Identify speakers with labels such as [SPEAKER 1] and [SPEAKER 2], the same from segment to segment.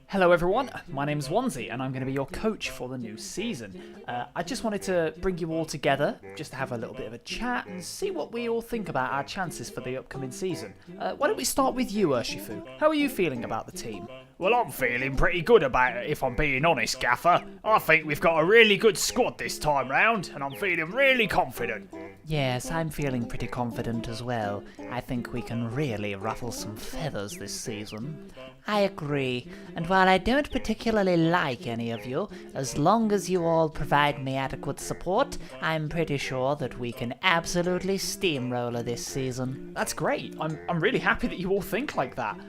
[SPEAKER 1] Hello everyone, my name is Wanzi and I'm going to be your coach for the new season. I just wanted to bring you all together, just to have a little bit of a chat and see what we all think about our chances for the upcoming season. Why don't we start with you, Urshifu? How are you feeling about the team?
[SPEAKER 2] Well, I'm feeling pretty good about it, if I'm being honest, Gaffer. I think we've got a really good squad this time round, and I'm feeling really confident.
[SPEAKER 3] Yes, I'm feeling pretty confident as well. I think we can really ruffle some feathers this season. I agree, and while I don't particularly like any of you, as long as you all provide me adequate support, I'm pretty sure that we can absolutely steamroller this season.
[SPEAKER 1] That's great. I'm really happy that you all think like that.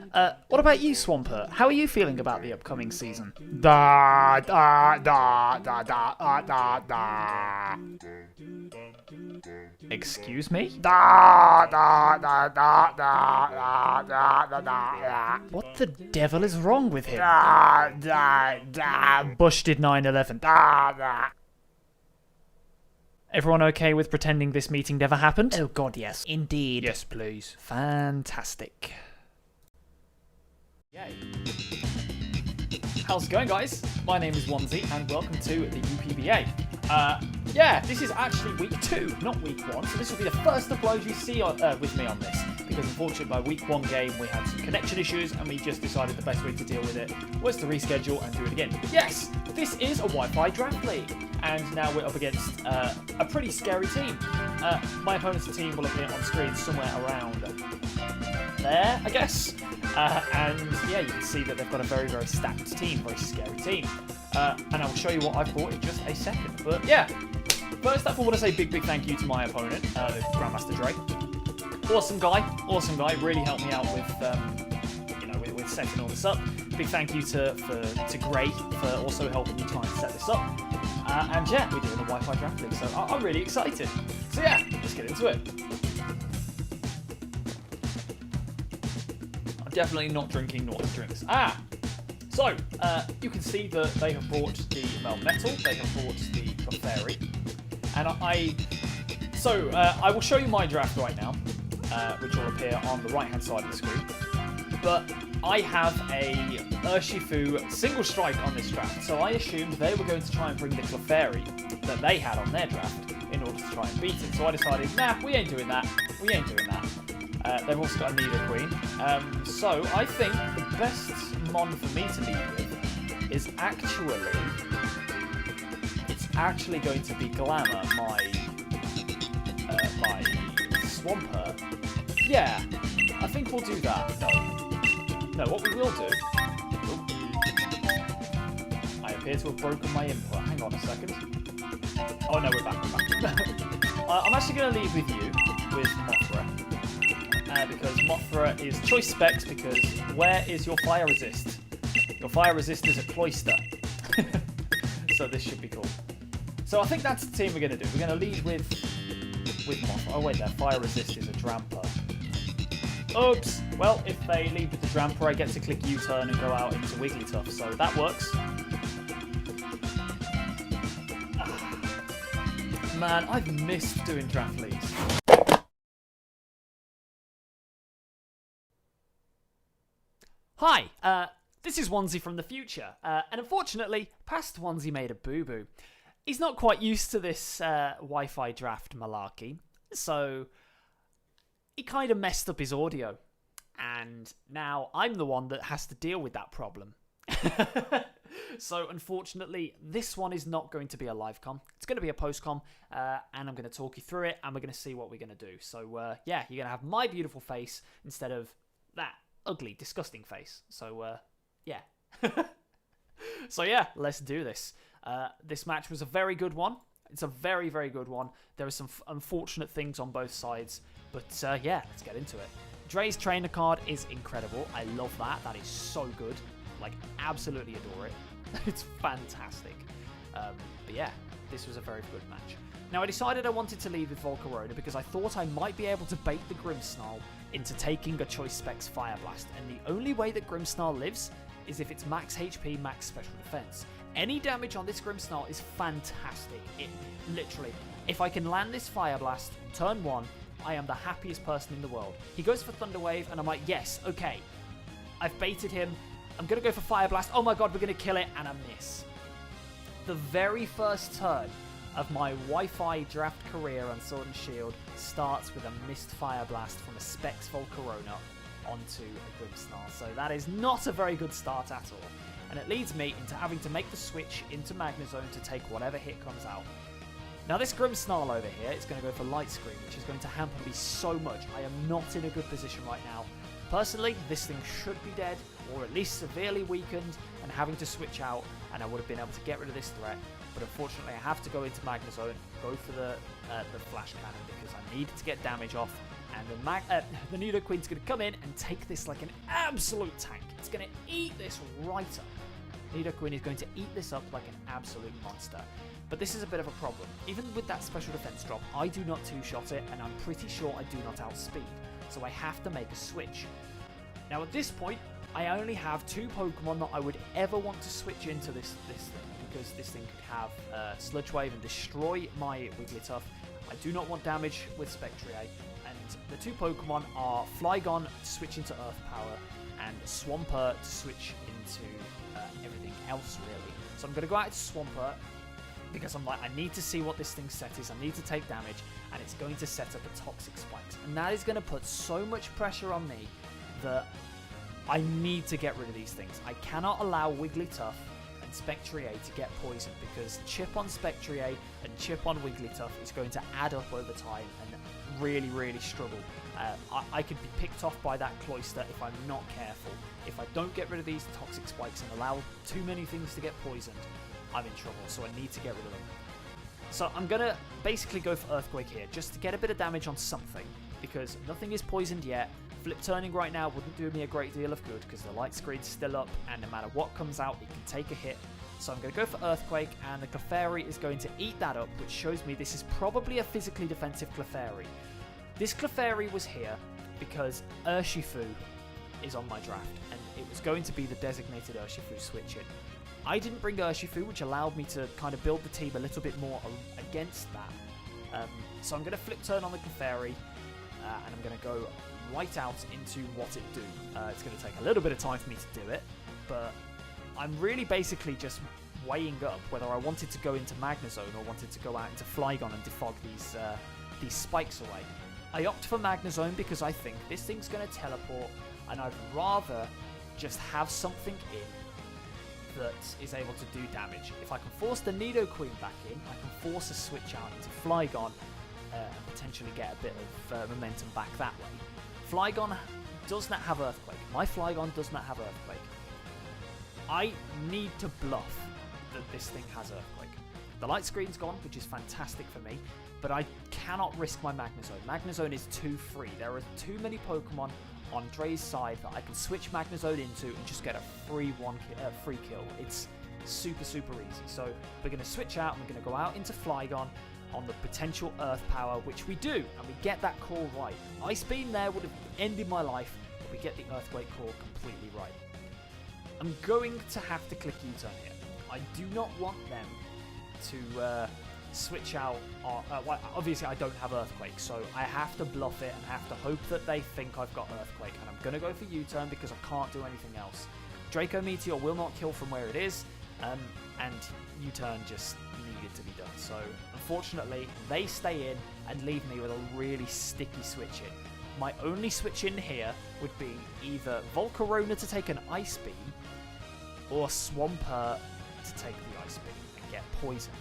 [SPEAKER 1] What about you, Swampert? How are you feeling about the upcoming season?
[SPEAKER 2] Da da da da da da da.
[SPEAKER 1] Excuse me?
[SPEAKER 2] Da da da da da da da da.
[SPEAKER 1] What the devil is wrong with him?
[SPEAKER 2] Da da da.
[SPEAKER 1] Bush did 9/11.
[SPEAKER 2] Da da.
[SPEAKER 1] Everyone okay with pretending this meeting never happened?
[SPEAKER 3] Oh god, yes, indeed.
[SPEAKER 2] Yes, please.
[SPEAKER 1] Fantastic. Yay. How's it going, guys? My name is Wanzi, and welcome to the UPBA. Yeah, this is actually week 2, not week 1, so this will be the first upload you see with me on this, because unfortunately by week 1 game we had some connection issues, and we just decided the best way to deal with it was to reschedule and do it again. But yes, this is a Wi-Fi draft league, and now we're up against a pretty scary team. My opponent's team will appear on screen somewhere around there, I guess. And yeah, you can see that they've got a very, very stacked team, very scary team. And I will show you what I've bought in just a second. But yeah, first up I want to say big thank you to my opponent, Grandmaster Dre. Awesome guy, really helped me out with, with setting all this up. Big thank you to Gray for also helping me try and set this up. And yeah, we're doing the Wi-Fi draft league, so I'm really excited. So yeah, let's get into it. Definitely not drinking naughty drinks. So, you can see that they have brought the Melmetal, they have brought the Clefairy, and I will show you my draft right now, which will appear on the right-hand side of the screen, but I have a Urshifu single strike on this draft, so I assumed they were going to try and bring the Clefairy that they had on their draft in order to try and beat it, so I decided, nah, we ain't doing that. They've also got a Nidoqueen. So I think the best mon for me to lead with is actually going to be Glamour, my Swampert. Yeah, I think we'll do that. No, what we will do... I appear to have broken my input. Hang on a second. Oh no, we're back. I'm actually going to leave with you, with Mothra. Because Mothra is choice specs, because where is your fire resist? Your fire resist is a cloister. So this should be cool. So I think that's the team we're going to do. We're going to lead with Mothra. Oh wait, their fire resist is a Dramper. Oops! Well, if they lead with the Dramper, I get to click U-turn and go out into Wigglytuff, so that works. Man, I've missed doing draft leagues. Hi, this is Wanzi from the future, and unfortunately, past Wanzi made a boo-boo. He's not quite used to this Wi-Fi draft malarkey, so he kind of messed up his audio, and now I'm the one that has to deal with that problem. So unfortunately, this one is not going to be a live com. It's going to be a post com, and I'm going to talk you through it, and we're going to see what we're going to do. So yeah, you're going to have my beautiful face instead of that ugly, disgusting face. So, yeah. So, yeah, let's do this. This match was a very good one. It's a very, very good one. There are some unfortunate things on both sides. But, yeah, let's get into it. Dre's trainer card is incredible. I love that. That is so good. Like, absolutely adore it. It's fantastic. But, yeah, this was a very good match. Now, I decided I wanted to lead with Volcarona because I thought I might be able to bait the Grimmsnarl into taking a Choice Specs Fire Blast, and the only way that Grimmsnarl lives is if it's max HP, max special defense. Any damage on this Grimmsnarl is fantastic. It literally, if I can land this Fire Blast, turn 1, I am the happiest person in the world. He goes for Thunder Wave, and I'm like, yes, okay. I've baited him. I'm going to go for Fire Blast. Oh my god, we're going to kill it, and I miss. The very first turn of my Wi-Fi draft career on Sword and Shield starts with a missed Fire Blast from a Specs Volcarona onto a Grimmsnarl. So that is not a very good start at all. And it leads me into having to make the switch into Magnezone to take whatever hit comes out. Now this Grimmsnarl over here is going to go for Light Screen, which is going to hamper me so much. I am not in a good position right now. Personally, this thing should be dead, or at least severely weakened, and having to switch out, and I would have been able to get rid of this threat. But unfortunately, I have to go into Magnezone, go for the Flash Cannon, because I need to get damage off, and the Nidoqueen's going to come in and take this like an absolute tank. It's going to eat this right up. Nidoqueen is going to eat this up like an absolute monster. But this is a bit of a problem. Even with that special defense drop, I do not two-shot it, and I'm pretty sure I do not outspeed. So I have to make a switch. Now at this point, I only have 2 Pokemon that I would ever want to switch into this thing, because this thing could have Sludge Wave and destroy my Wigglytuff. I do not want damage with Spectrier, and the 2 Pokemon are Flygon to switch into Earth Power, and Swampert to switch into everything else really. So I'm going to go out to Swampert, because I'm like, I need to see what this thing's set is, I need to take damage, and it's going to set up a Toxic Spikes. And that is going to put so much pressure on me that I need to get rid of these things. I cannot allow Wigglytuff and Spectrier to get poisoned, because chip on Spectrier and chip on Wigglytuff is going to add up over time and really, really struggle. I could be picked off by that Cloyster if I'm not careful. If I don't get rid of these Toxic Spikes and allow too many things to get poisoned, I'm in trouble, so I need to get rid of them. So I'm going to basically go for Earthquake here, just to get a bit of damage on something, because nothing is poisoned yet. Flip turning right now wouldn't do me a great deal of good, because the Light Screen's still up, and no matter what comes out, it can take a hit. So I'm going to go for Earthquake, and the Clefairy is going to eat that up, which shows me this is probably a physically defensive Clefairy. This Clefairy was here because Urshifu is on my draft, and it was going to be the designated Urshifu switch in. I didn't bring Urshifu, which allowed me to kind of build the team a little bit more against that. So I'm going to flip turn on the Clefairy, and I'm going to go right out into what it do. It's going to take a little bit of time for me to do it, but I'm really basically just weighing up whether I wanted to go into Magnezone or wanted to go out into Flygon and defog these spikes away. I opt for Magnezone because I think this thing's going to teleport, and I'd rather just have something in that is able to do damage. If I can force the Nidoqueen back in, I can force a switch out into Flygon and potentially get a bit of momentum back that way. Flygon does not have Earthquake. My Flygon does not have Earthquake. I need to bluff that this thing has Earthquake. The Light Screen's gone, which is fantastic for me, but I cannot risk my Magnezone. Magnezone is too free. There are too many Pokemon on Dre's side that I can switch Magnezone into and just get a free kill. It's super, super easy. So we're going to switch out, and we're going to go out into Flygon on the potential Earth Power, which we do, and we get that call right. Ice Beam there would have ended my life, but we get the Earthquake call completely right. I'm going to have to click U-turn here. I do not want them to switch out. Well, obviously, I don't have Earthquake, so I have to bluff it and have to hope that they think I've got Earthquake. And I'm going to go for U-turn because I can't do anything else. Draco Meteor will not kill from where it is, and U-turn just needed to be done. So unfortunately, they stay in and leave me with a really sticky switch in. My only switch in here would be either Volcarona to take an Ice Beam, or Swampert to take the Ice Beam and get poisoned.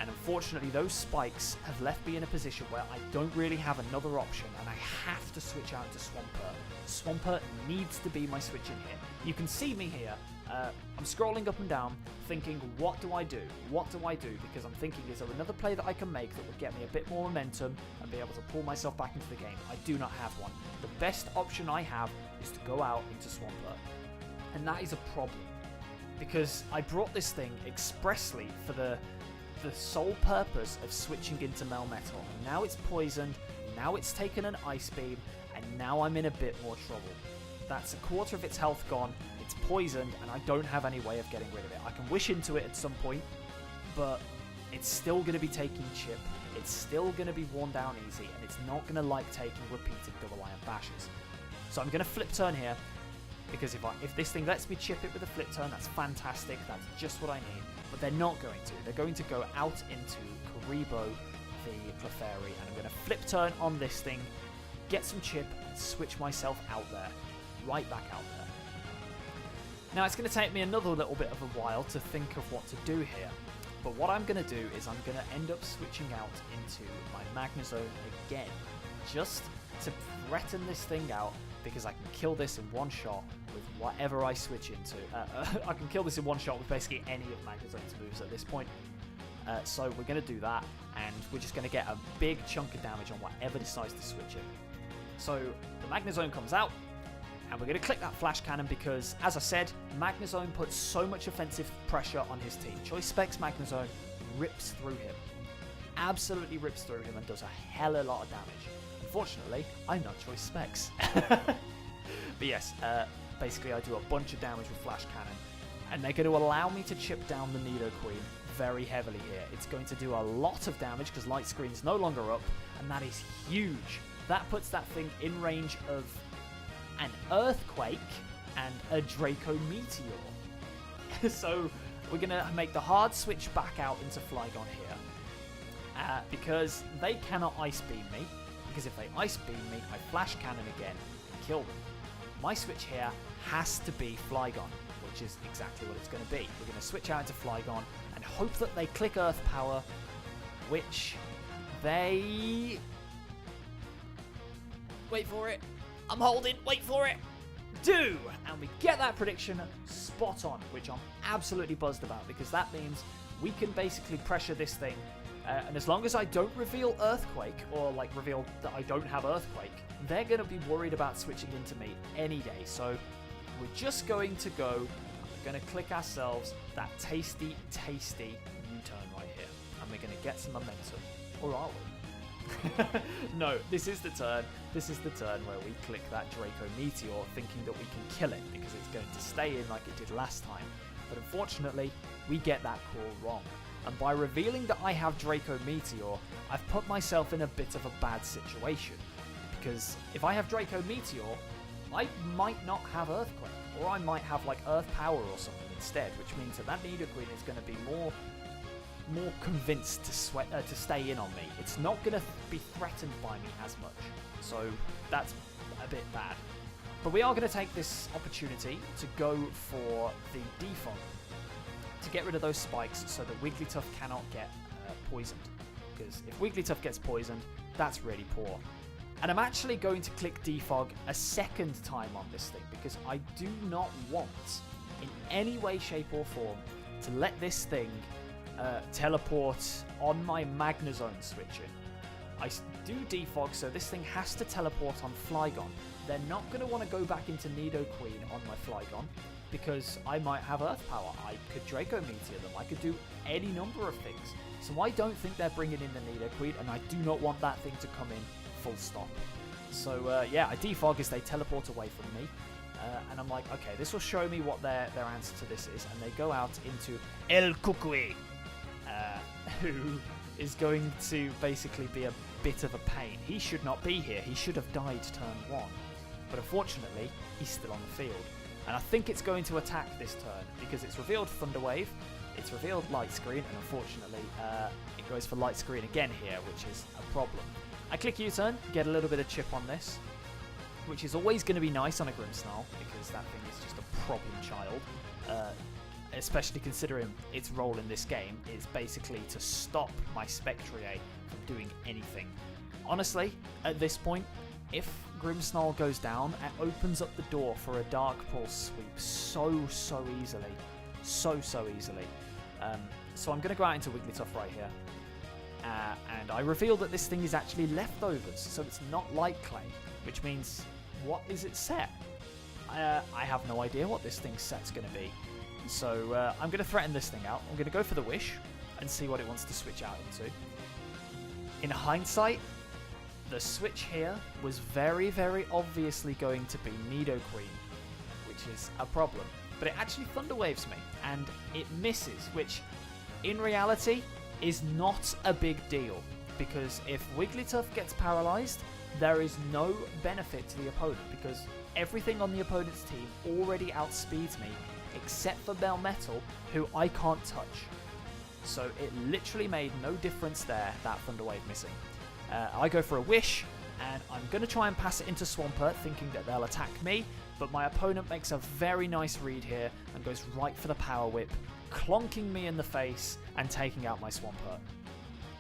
[SPEAKER 1] And unfortunately, those spikes have left me in a position where I don't really have another option, and I have to switch out to Swampert. Swampert needs to be my switch in here. You can see me here. I'm scrolling up and down, thinking, what do I do? What do I do? Because I'm thinking, is there another play that I can make that would get me a bit more momentum and be able to pull myself back into the game? I do not have one. The best option I have is to go out into Swampert. And that is a problem, because I brought this thing expressly for the sole purpose of switching into Melmetal. And now it's poisoned, now it's taken an Ice Beam, and now I'm in a bit more trouble. That's a quarter of its health gone, it's poisoned, and I don't have any way of getting rid of it. I can wish into it at some point, but it's still going to be taking chip, it's still going to be worn down easy, and it's not going to like taking repeated double iron bashes. So I'm going to flip turn here, because if this thing lets me chip it with a flip turn, that's fantastic. That's just what I need. But they're not going to. They're going to go out into Karibo the Clefairy, and I'm going to flip turn on this thing, get some chip, and switch myself out there. Right back out there. Now, it's going to take me another little bit of a while to think of what to do here. But what I'm going to do is I'm going to end up switching out into my Magnezone again, just to threaten this thing out, because I can kill this in one shot with whatever I switch into. I can kill this in one shot with basically any of Magnezone's moves at this point. So we're going to do that, and we're just going to get a big chunk of damage on whatever decides to switch it. So the Magnezone comes out, and we're going to click that Flash Cannon because, as I said, Magnezone puts so much offensive pressure on his team. Choice Specs Magnezone rips through him. Absolutely rips through him and does a hell of a lot of damage. Unfortunately, I'm not Choice Specs. But yes, basically I do a bunch of damage with Flash Cannon, and they're going to allow me to chip down the Nidoqueen very heavily here. It's going to do a lot of damage because Light Screen's no longer up, and that is huge. That puts that thing in range of an Earthquake and a Draco Meteor. So we're going to make the hard switch back out into Flygon here, because they cannot Ice Beam me, because if they Ice Beam me, I Flash Cannon again and kill them. My switch here has to be Flygon, which is exactly what it's going to be. We're going to switch out into Flygon and hope that they click Earth Power, which they... Wait for it. I'm holding. Wait for it. Do! And we get that prediction spot on, which I'm absolutely buzzed about, because that means we can basically pressure this thing. And as long as I don't reveal Earthquake, or like reveal that I don't have Earthquake, they're going to be worried about switching into me any day. So we're just going to go, we're going to click ourselves that tasty, tasty U-turn right here. And we're going to get some momentum. Or are we? No, this is the turn. This is the turn where we click that Draco Meteor, thinking that we can kill it because it's going to stay in like it did last time. But unfortunately, we get that call wrong. And by revealing that I have Draco Meteor, I've put myself in a bit of a bad situation. Because if I have Draco Meteor, I might not have Earthquake, or I might have like Earth Power or something instead, which means that that Nidoqueen is going to be more convinced to stay in on me. It's not going to be threatened by me as much. So that's a bit bad. But we are going to take this opportunity to go for the defog to get rid of those spikes so that Wigglytuff cannot get poisoned. Because if Wigglytuff gets poisoned, that's really poor. And I'm actually going to click defog a second time on this thing because I do not want, in any way, shape or form, to let this thing teleport on my Magnezone switching. I do defog, so this thing has to teleport on Flygon. They're not going to want to go back into Nidoqueen on my Flygon because I might have Earth Power. I could Draco Meteor them. I could do any number of things. So I don't think they're bringing in the Nidoqueen, and I do not want that thing to come in full stop. So yeah, I defog as they teleport away from me. And I'm like, okay, this will show me what their answer to this is. And they go out into El Cucuy, who is going to basically be a bit of a pain. He should not be here. He should have died turn 1. But unfortunately, he's still on the field. And I think it's going to attack this turn because it's revealed Thunder Wave, it's revealed Light Screen, and unfortunately, it goes for Light Screen again here, which is a problem. I click U-turn, get a little bit of chip on this, which is always going to be nice on a Grimmsnarl because that thing is just a problem child. Especially considering its role in this game is basically to stop my Spectrier from doing anything. Honestly, at this point, if Grimmsnarl goes down, it opens up the door for a Dark Pulse sweep so easily. So easily. So I'm going to go out into Wigglytuff right here. And I reveal that this thing is actually leftovers, so it's not Light Clay, which means, what is its set? I have no idea what this thing's set's going to be. So I'm going to threaten this thing out. I'm going to go for the Wish and see what it wants to switch out into. In hindsight, the switch here was very obviously going to be Nidoqueen, which is a problem. But it actually Thunder Waves me, and it misses, which in reality is not a big deal, because if Wigglytuff gets paralyzed, there is no benefit to the opponent, because everything on the opponent's team already outspeeds me, except for Melmetal, who I can't touch. So it literally made no difference there, that Thunder Wave missing. I go for a Wish, and I'm going to try and pass it into Swampert, thinking that they'll attack me, but my opponent makes a very nice read here and goes right for the Power Whip, clonking me in the face and taking out my Swampert.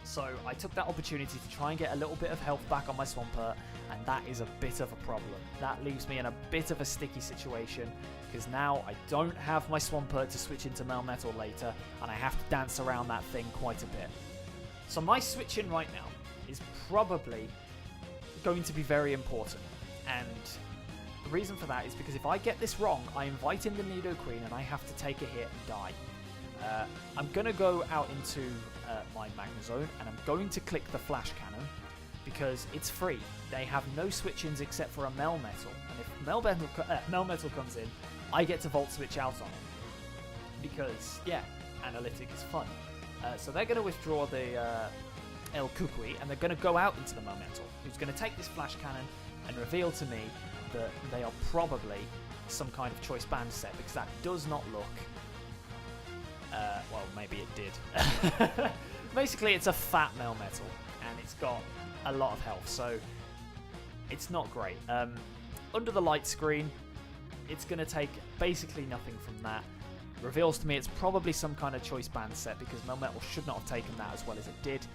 [SPEAKER 1] So I took that opportunity to try and get a little bit of health back on my Swampert, and that is a bit of a problem. That leaves me in a bit of a sticky situation, because now I don't have my Swampert to switch into Melmetal later, and I have to dance around that thing quite a bit. So my switch in right now is probably going to be very important, and the reason for that is because if I get this wrong, I invite in the Nidoqueen and I have to take a hit and die. I'm going to go out into my Magnezone, and I'm going to click the Flash Cannon because it's free. They have no switch-ins except for a Melmetal, and if Melmetal comes in, I get to Volt Switch out on it because, yeah, Analytic is fun. So they're going to withdraw the El Kukui, and they're going to go out into the Melmetal, who's going to take this Flash Cannon and reveal to me that they are probably some kind of choice band set, because that does not look... well, maybe it did. Basically, it's a fat Melmetal, and it's got a lot of health, so it's not great. Under the light screen, it's going to take basically nothing from that. Reveals to me it's probably some kind of choice band set, because Melmetal should not have taken that as well as it did.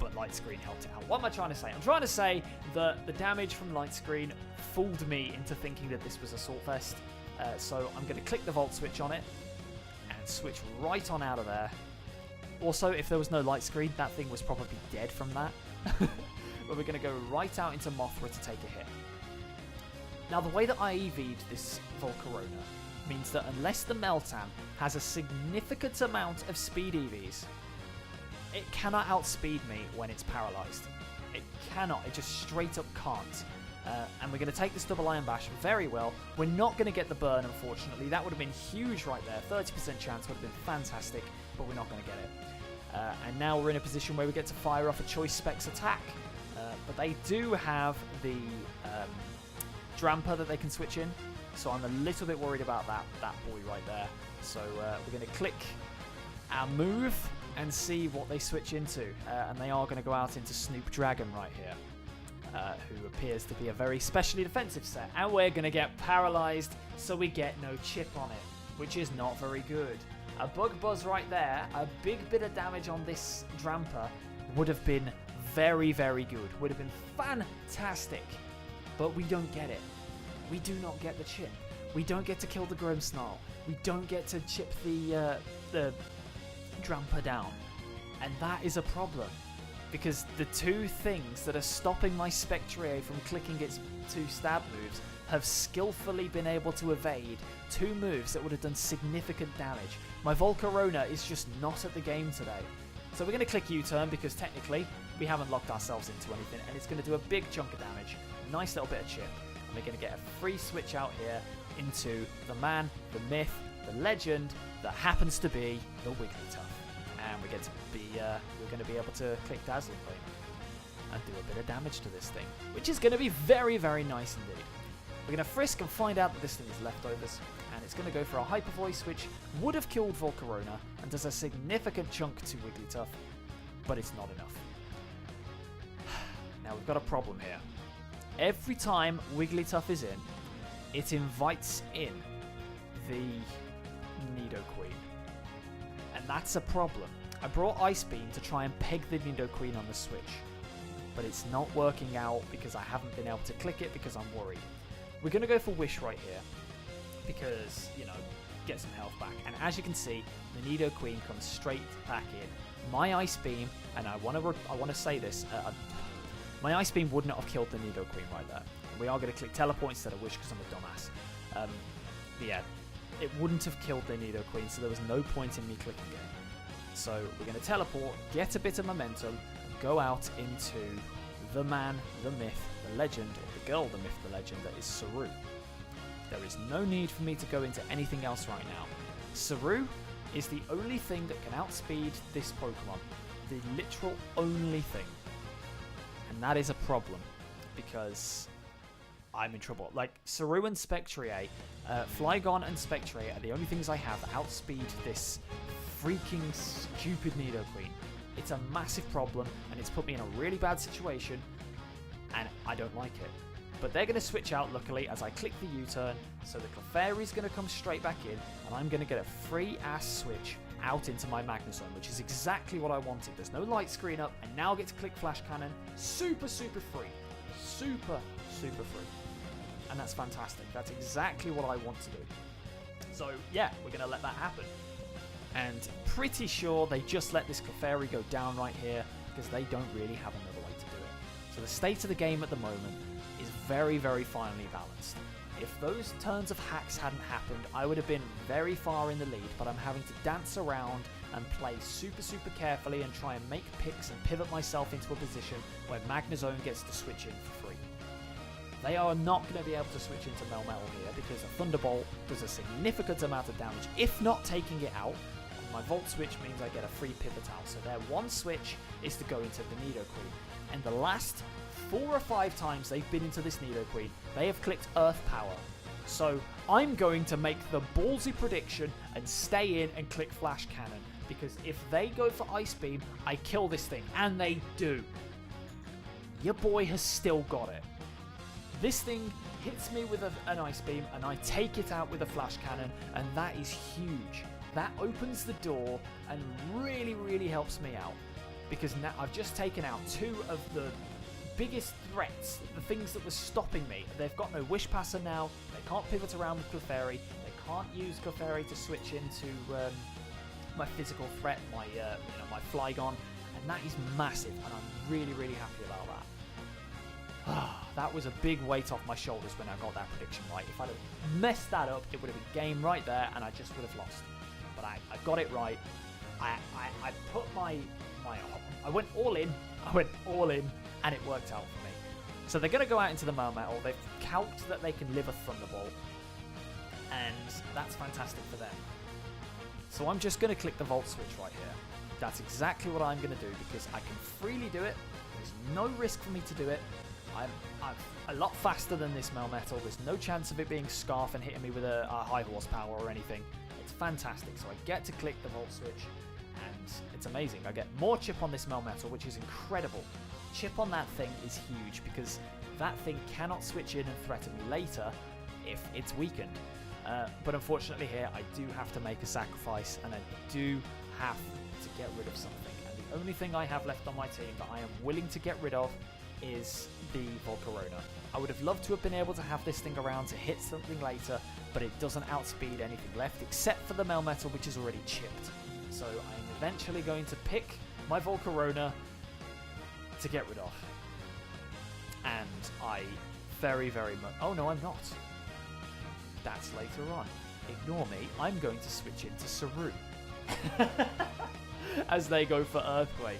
[SPEAKER 1] But light screen helped it out. What am I trying to say? I'm trying to say that the damage from light screen fooled me into thinking that this was Assault Vest. So I'm going to click the Volt Switch on it and switch right on out of there. Also, if there was no light screen, that thing was probably dead from that. But we're going to go right out into Mothra to take a hit. Now, the way that I EV'd this Volcarona means that unless the Meltan has a significant amount of speed EVs, it cannot outspeed me when it's paralyzed. It cannot. It just straight up can't. And we're going to take this double Iron Bash very well. We're not going to get the burn, unfortunately. That would have been huge right there. 30% chance would have been fantastic, but we're not going to get it. And now we're in a position where we get to fire off a Choice Specs attack. But they do have the Dramper that they can switch in, so I'm a little bit worried about that boy right there. So we're going to click our move and see what they switch into. And they are going to go out into Snoop Dragon right here, who appears to be a very specially defensive set. And we're going to get paralyzed, so we get no chip on it, which is not very good. A Bug Buzz right there, a big bit of damage on this Dramper would have been very, very good. Would have been fantastic. But we don't get it. We do not get the chip. We don't get to kill the Grimmsnarl. We don't get to chip the Dramper down. And that is a problem, because the two things that are stopping my Spectrier from clicking its two stab moves have skillfully been able to evade two moves that would have done significant damage. My Volcarona is just not at the game today. So we're going to click U-turn, because technically we haven't locked ourselves into anything, and it's going to do a big chunk of damage. Nice little bit of chip. And we're going to get a free switch out here into the man, the myth, the legend that happens to be the Wigglytuff. And we get to be, we're going to be able to click Dazzle Beam and do a bit of damage to this thing, which is going to be very, very nice indeed. We're going to frisk and find out that this thing is leftovers, and it's going to go for a Hyper Voice, which would have killed Volcarona and does a significant chunk to Wigglytuff, but it's not enough. Now we've got a problem here. Every time Wigglytuff is in, it invites in the Nidoqueen. And that's a problem. I brought Ice Beam to try and peg the Nidoqueen on the Switch, but it's not working out because I haven't been able to click it because I'm worried. We're going to go for Wish right here because, you know, get some health back. And as you can see, the Nidoqueen comes straight back in. My Ice Beam, and I want to say this, my Ice Beam would not have killed the Nidoqueen right there. We are going to click Teleport instead of Wish because I'm a dumbass. Yeah, it wouldn't have killed the Nidoqueen, so there was no point in me clicking it. So we're going to teleport, get a bit of momentum, and go out into the man, the myth, the legend, or the girl, the myth, the legend, that is Saru. There is no need for me to go into anything else right now. Saru is the only thing that can outspeed this Pokemon. The literal only thing. And that is a problem, because I'm in trouble. Like, Saru and Spectrier, Flygon and Spectrier are the only things I have that outspeed this freaking stupid Nidoqueen. It's a massive problem, and it's put me in a really bad situation, and I don't like it. But they're going to switch out, luckily, as I click the U-turn, so the Clefairy's going to come straight back in, and I'm going to get a free-ass switch out into my Magnezone, which is exactly what I wanted. There's no light screen up, and now I get to click Flash Cannon. Super, super free. Super, super free. And that's fantastic. That's exactly what I want to do. So, yeah, we're going to let that happen. And pretty sure they just let this Clefairy go down right here, because they don't really have another way to do it. So the state of the game at the moment is very, very finely balanced. If those turns of hacks hadn't happened, I would have been very far in the lead, but I'm having to dance around and play super, super carefully and try and make picks and pivot myself into a position where Magnezone gets to switch in for free. They are not going to be able to switch into Melmetal here because a Thunderbolt does a significant amount of damage, if not taking it out. My Volt Switch means I get a free pivot out, so their one switch is to go into the Nidoqueen. And the last 4 or 5 times they've been into this Nidoqueen, they have clicked Earth Power. So I'm going to make the ballsy prediction and stay in and click Flash Cannon, because if they go for Ice Beam, I kill this thing, and they do. Your boy has still got it. This thing hits me with an Ice Beam, and I take it out with a Flash Cannon, and that is huge. That opens the door and really, really helps me out, because now I've just taken out 2 of the biggest threats, the things that were stopping me. They've got no Wish Passer now, they can't pivot around with Clefairy, they can't use Clefairy to switch into my physical threat, my Flygon, and that is massive, and I'm really, really happy about that. That was a big weight off my shoulders when I got that prediction right. If I'd have messed that up, it would have been game right there, and I just would have lost. But I got it right. I put I went all in. And it worked out for me. So they're going to go out into the Melmetal. They've calced that they can live a Thunderbolt, and that's fantastic for them. So I'm just going to click the Volt Switch right here. That's exactly what I'm going to do, because I can freely do it. There's no risk for me to do it. I'm a lot faster than this Melmetal. There's no chance of it being Scarf and hitting me with a high horsepower or anything. It's fantastic. So I get to click the Volt Switch, and it's amazing. I get more chip on this Melmetal, which is incredible. Chip on that thing is huge, because that thing cannot switch in and threaten me later if it's weakened. But unfortunately here, I do have to make a sacrifice, and I do have to get rid of something. And the only thing I have left on my team that I am willing to get rid of is the Volcarona. I would have loved to have been able to have this thing around to hit something later, but it doesn't outspeed anything left except for the Melmetal, which is already chipped. So I'm eventually going to pick my Volcarona to get rid of. And I very, very much... Oh, no, I'm not. That's later on. Ignore me. I'm going to switch into Saru. As they go for Earthquake.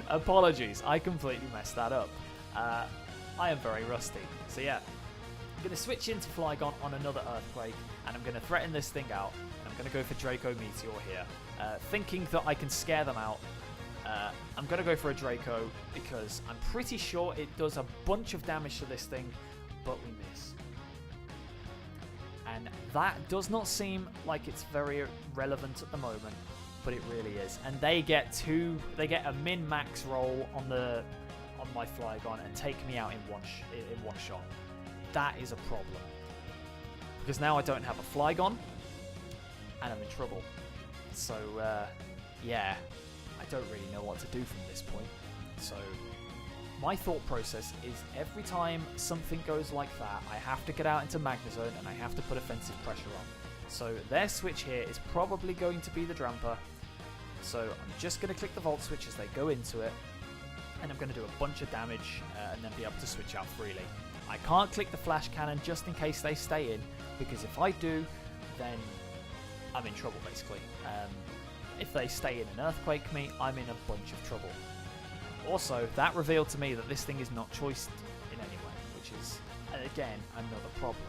[SPEAKER 1] Apologies, I completely messed that up. I am very rusty. So yeah, I'm going to switch into Flygon on another Earthquake, and I'm going to threaten this thing out, and I'm going to go for Draco Meteor here. Thinking that I can scare them out, I'm going to go for a Draco, because I'm pretty sure it does a bunch of damage to this thing, but we miss. And that does not seem like it's very relevant at the moment, but it really is. And they get a min-max roll on my Flygon and take me out in one shot. That is a problem, because now I don't have a Flygon, and I'm in trouble. So yeah, I don't really know what to do from this point. So my thought process is every time something goes like that, I have to get out into Magnezone and I have to put offensive pressure on. So their switch here is probably going to be the Drampa. So I'm just going to click the Volt Switch as they go into it, and I'm going to do a bunch of damage and then be able to switch out freely. I can't click the Flash Cannon just in case they stay in, because if I do, then I'm in trouble basically. If they stay in and Earthquake me, I'm in a bunch of trouble. Also, that revealed to me that this thing is not choiced in any way, which is, again, another problem,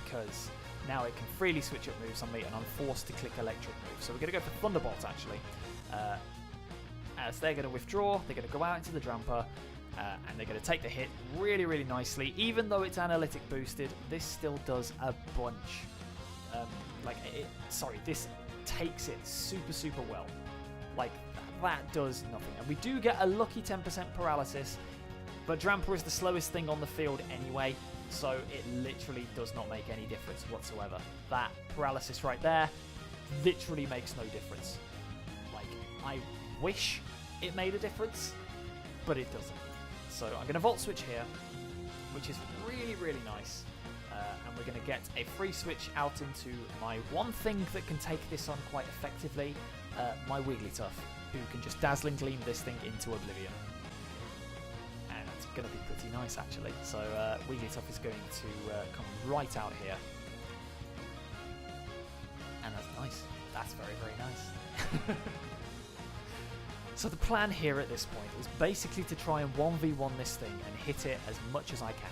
[SPEAKER 1] because now it can freely switch up moves on me, and I'm forced to click electric moves. So we're going to go for Thunderbolt, actually. As they're going to withdraw, they're going to go out into the Drampa, And they're going to take the hit really, really nicely. Even though it's analytic boosted, this still does a bunch. This takes it super, super well. Like, that does nothing. And we do get a lucky 10% paralysis, but Drampa is the slowest thing on the field anyway, so it literally does not make any difference whatsoever. That paralysis right there literally makes no difference. Like, I wish it made a difference, but it doesn't. So I'm going to Volt Switch here, which is really, really nice. And we're going to get a free switch out into my one thing that can take this on quite effectively, my Wigglytuff, who can just Dazzling Gleam this thing into oblivion. And that's going to be pretty nice, actually. So Wigglytuff is going to come right out here. And that's nice. That's very, very nice. So the plan here at this point is basically to try and 1v1 this thing and hit it as much as I can.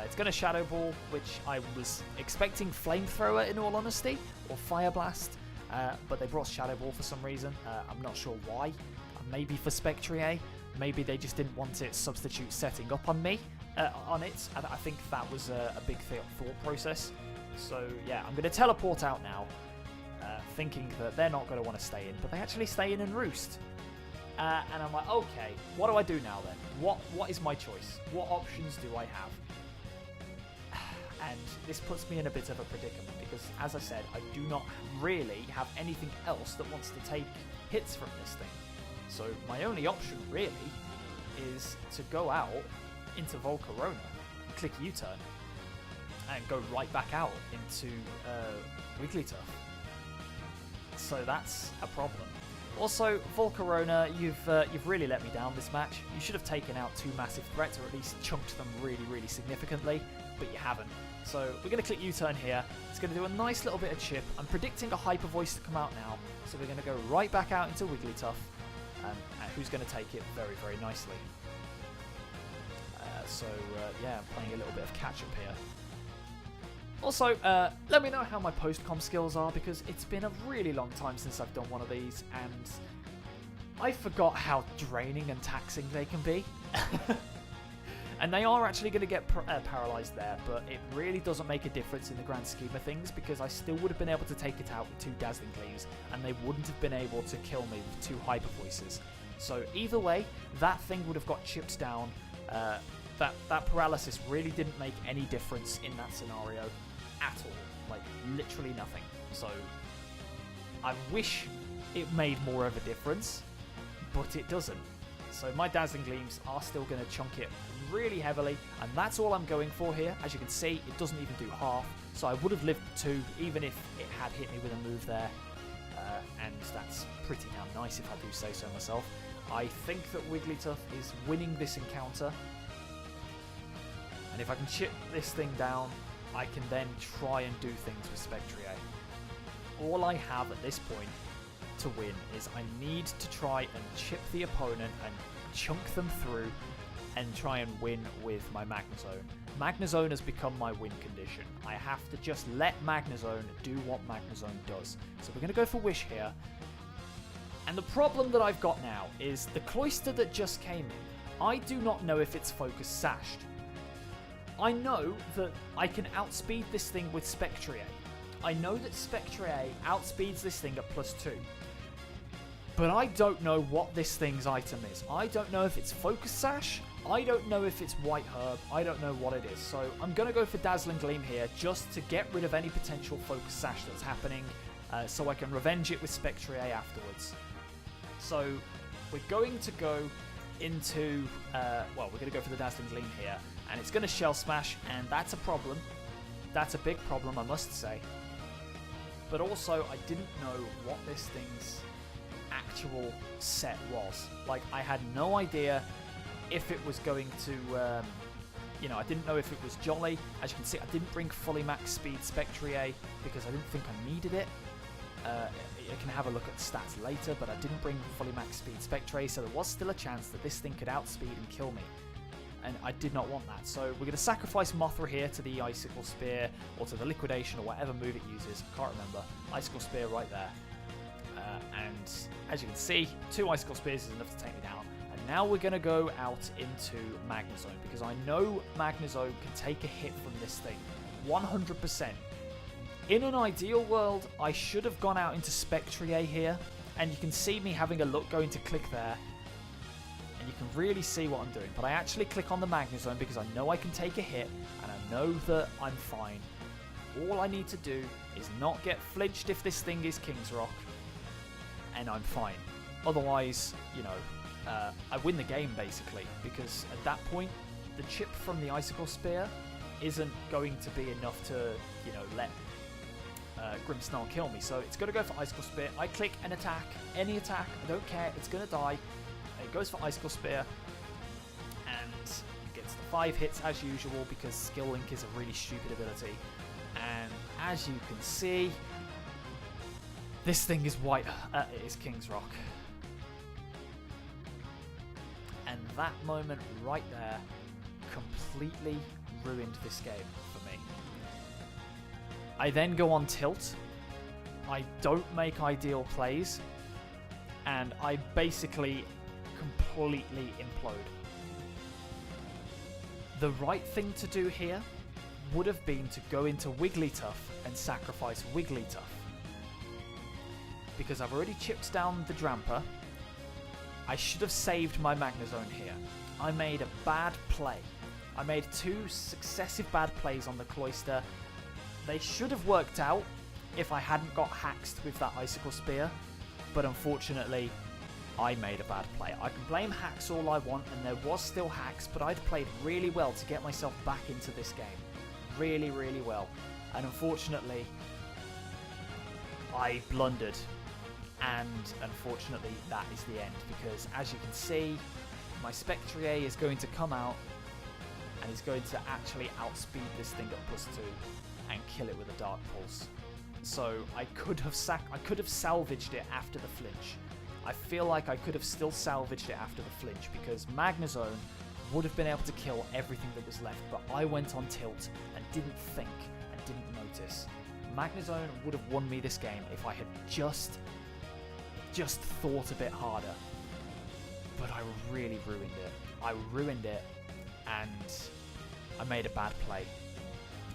[SPEAKER 1] It's going to Shadow Ball, which I was expecting Flamethrower in all honesty, or Fire Blast, but they brought Shadow Ball for some reason. I'm not sure why. Maybe for Spectrier. Maybe they just didn't want it substitute setting up on me, on it. And I think that was a big thought process. So yeah, I'm going to teleport out now, thinking that they're not going to want to stay in, but they actually stay in and roost. And I'm like, okay, what do I do now then? What is my choice? What options do I have? And this puts me in a bit of a predicament because, as I said, I do not really have anything else that wants to take hits from this thing. So my only option really is to go out into Volcarona, click U-turn, and go right back out into Wigglytuff. So that's a problem. Also, Volcarona, you've really let me down this match. You should have taken out two massive threats, or at least chunked them really, really significantly, but you haven't. So we're going to click U-turn here. It's going to do a nice little bit of chip. I'm predicting a Hyper Voice to come out now, so we're going to go right back out into Wigglytuff, who's going to take it very, very nicely. Yeah, I'm playing a little bit of catch-up here. Also, let me know how my post-com skills are, because it's been a really long time since I've done one of these, and I forgot how draining and taxing they can be. And they are actually going to get paralyzed there, but it really doesn't make a difference in the grand scheme of things, because I still would have been able to take it out with two Dazzling Gleams, and they wouldn't have been able to kill me with two Hyper Voices. So either way, that thing would have got chipped down. That paralysis really didn't make any difference in that scenario at all. Like, literally nothing. So I wish it made more of a difference, but it doesn't. So my Dazzling Gleams are still going to chunk it really heavily, and that's all I'm going for here. As you can see, it doesn't even do half, so I would have lived 2 even if it had hit me with a move there, and that's pretty damn nice if I do say so myself. I think that Wigglytuff is winning this encounter, and if I can chip this thing down, I can then try and do things with Spectrier. All I have at this point to win is I need to try and chip the opponent and chunk them through and try and win with my Magnezone. Magnezone has become my win condition. I have to just let Magnezone do what Magnezone does. So we're going to go for Wish here. And the problem that I've got now is the Cloyster that just came in. I do not know if it's Focus Sashed. I know that I can outspeed this thing with Spectrier. I know that Spectrier outspeeds this thing at +2. But I don't know what this thing's item is. I don't know if it's Focus Sash. I don't know if it's White Herb. I don't know what it is. So I'm going to go for Dazzling Gleam here just to get rid of any potential Focus Sash that's happening, so I can revenge it with Spectrier afterwards. So we're going to go into, we're going to go for the Dazzling Gleam here, and it's going to Shell Smash, and that's a problem. That's a big problem, I must say. But also, I didn't know what this thing's actual set was. Like, I had no idea if it was going to, I didn't know if it was Jolly. As you can see, I didn't bring fully max speed Spectrier because I didn't think I needed it. I can have a look at the stats later, but I didn't bring fully max speed Spectrier, so there was still a chance that this thing could outspeed and kill me. And I did not want that. So we're going to sacrifice Mothra here to the Icicle Spear, or to the Liquidation, or whatever move it uses. I can't remember. Icicle Spear right there. And as you can see, 2 Icicle Spears is enough to take me down. And Now we're going to go out into Magnezone, because I know Magnezone can take a hit from this thing. 100%. In an ideal world, I should have gone out into Spectrier here, and you can see me having a look going to click there, and you can really see what I'm doing. But I actually click on the Magnezone because I know I can take a hit, and I know that I'm fine. All I need to do is not get flinched if this thing is King's Rock, and I'm fine. Otherwise, you know, I win the game basically, because at that point, the chip from the Icicle Spear isn't going to be enough to, you know, let Grimmsnarl kill me. So it's going to go for Icicle Spear. I click an attack, any attack, I don't care, it's going to die. It goes for Icicle Spear, and it gets the 5 hits as usual, because Skill Link is a really stupid ability. And as you can see, this thing is white. It is King's Rock. And that moment right there completely ruined this game for me. I then go on tilt. I don't make ideal plays. And I basically completely implode. The right thing to do here would have been to go into Wigglytuff and sacrifice Wigglytuff. Because I've already chipped down the Drampa, I should have saved my Magnezone here. I made a bad play. I made 2 successive bad plays on the Cloyster. They should have worked out if I hadn't got haxed with that Icicle Spear, but unfortunately, I made a bad play. I can blame hacks all I want, and there was still hacks, but I'd played really well to get myself back into this game. Really, really well. And unfortunately, I blundered. And unfortunately, that is the end, because as you can see, my Spectrier is going to come out and is going to actually outspeed this thing at +2 and kill it with a Dark Pulse. So I could have salvaged it after the flinch. I feel like I could have still salvaged it after the flinch, because Magnezone would have been able to kill everything that was left, but I went on tilt and didn't think and didn't notice. Magnezone would have won me this game if I had just thought a bit harder. But I really ruined it. I ruined it, and I made a bad play.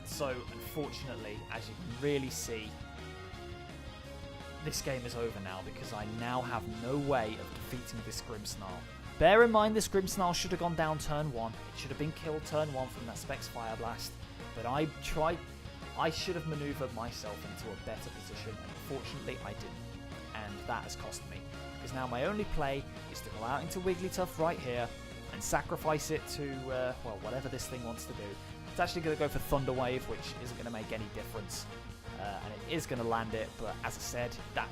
[SPEAKER 1] So unfortunately, as you can really see, this game is over now, because I now have no way of defeating this Grimmsnarl. Bear in mind, this Grimmsnarl should have gone down turn 1. It should have been killed turn 1 from that Specs Fire Blast. But I should have maneuvered myself into a better position, and unfortunately I didn't. And that has cost me, because now my only play is to go out into Wigglytuff right here and sacrifice it to, well, whatever this thing wants to do. It's actually going to go for Thunder Wave, which isn't going to make any difference. And it is going to land it, but as I said, that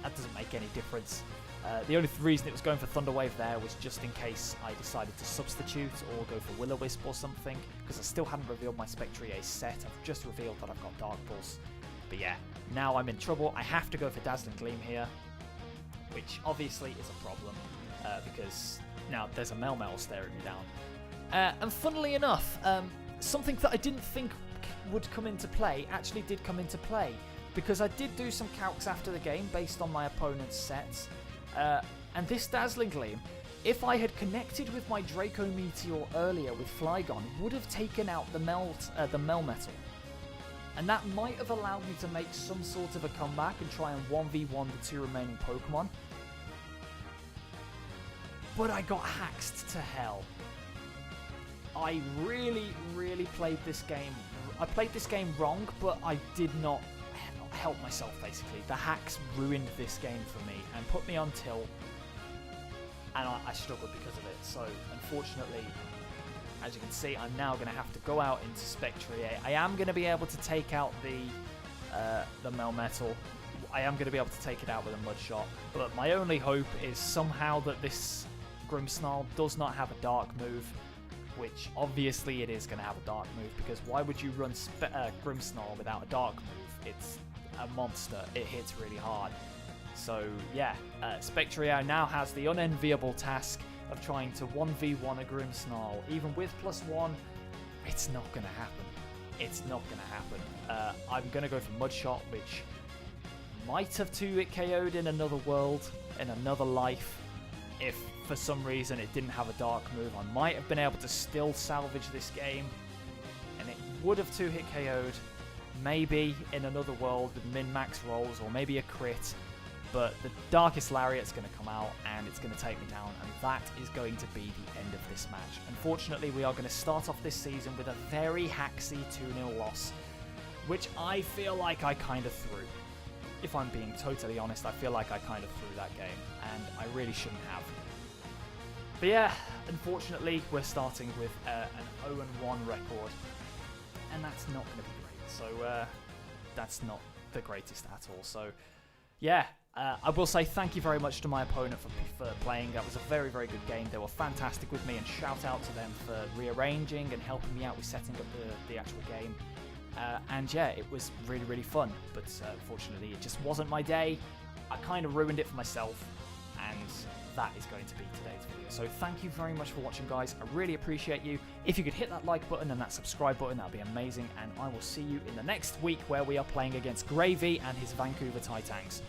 [SPEAKER 1] doesn't make any difference. The only reason it was going for Thunder Wave there was just in case I decided to substitute or go for Will-O-Wisp or something, because I still hadn't revealed my Spectrier set. I've just revealed that I've got Dark Pulse. But yeah, now I'm in trouble. I have to go for Dazzling Gleam here, which obviously is a problem, because now there's a Melmetal staring me down. And funnily enough, something that I didn't think would come into play actually did come into play, because I did do some calcs after the game based on my opponent's sets, and this Dazzling Gleam, if I had connected with my Draco Meteor earlier with Flygon, would have taken out the Melmetal. And that might have allowed me to make some sort of a comeback and try and 1v1 the 2 remaining Pokemon. But I got haxed to hell. I really, really played this game. I played this game wrong, but I did not help myself, basically. The hacks ruined this game for me and put me on tilt. And I struggled because of it. So, unfortunately, as you can see, I'm now going to have to go out into Spectrier. I am going to be able to take out the Melmetal. I am going to be able to take it out with a Mud Shot. But my only hope is somehow that this Grimmsnarl does not have a Dark move, which obviously it is going to have a Dark move, because why would you run Grimmsnarl without a Dark move? It's a monster. It hits really hard. So yeah, Spectrier now has the unenviable task of trying to 1v1 a Grimmsnarl. Even with +1, it's not going to happen. It's not going to happen. I'm going to go for Mud Shot, which might have 2-hit KO'd in another world, in another life. if for some reason it didn't have a dark move, I might have been able to still salvage this game, and it would have 2-hit KO'd, maybe in another world with min-max rolls, or maybe a crit, but the Darkest Lariat's going to come out, and it's going to take me down, and that is going to be the end of this match. Unfortunately, we are going to start off this season with a very haxy 2-0 loss, which I feel like I kind of threw. If I'm being totally honest, I feel like I kind of threw that game, and I really shouldn't have. But yeah, unfortunately, we're starting with an 0-1 record, and that's not going to be great. So that's not the greatest at all. So yeah, I will say thank you very much to my opponent for playing. That was a very, very good game. They were fantastic with me, and shout out to them for rearranging and helping me out with setting up the actual game. And yeah, it was really, really fun, but unfortunately it just wasn't my day. I kind of ruined it for myself, and that is going to be today's video. So thank you very much for watching, guys. I really appreciate you. If you could hit that like button and that subscribe button, that would be amazing, and I will see you in the next week where we are playing against Gravy and his Vancouver Titans.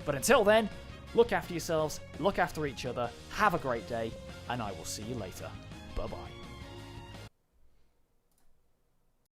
[SPEAKER 1] But until then, look after yourselves, look after each other, have a great day, and I will see you later. Bye-bye.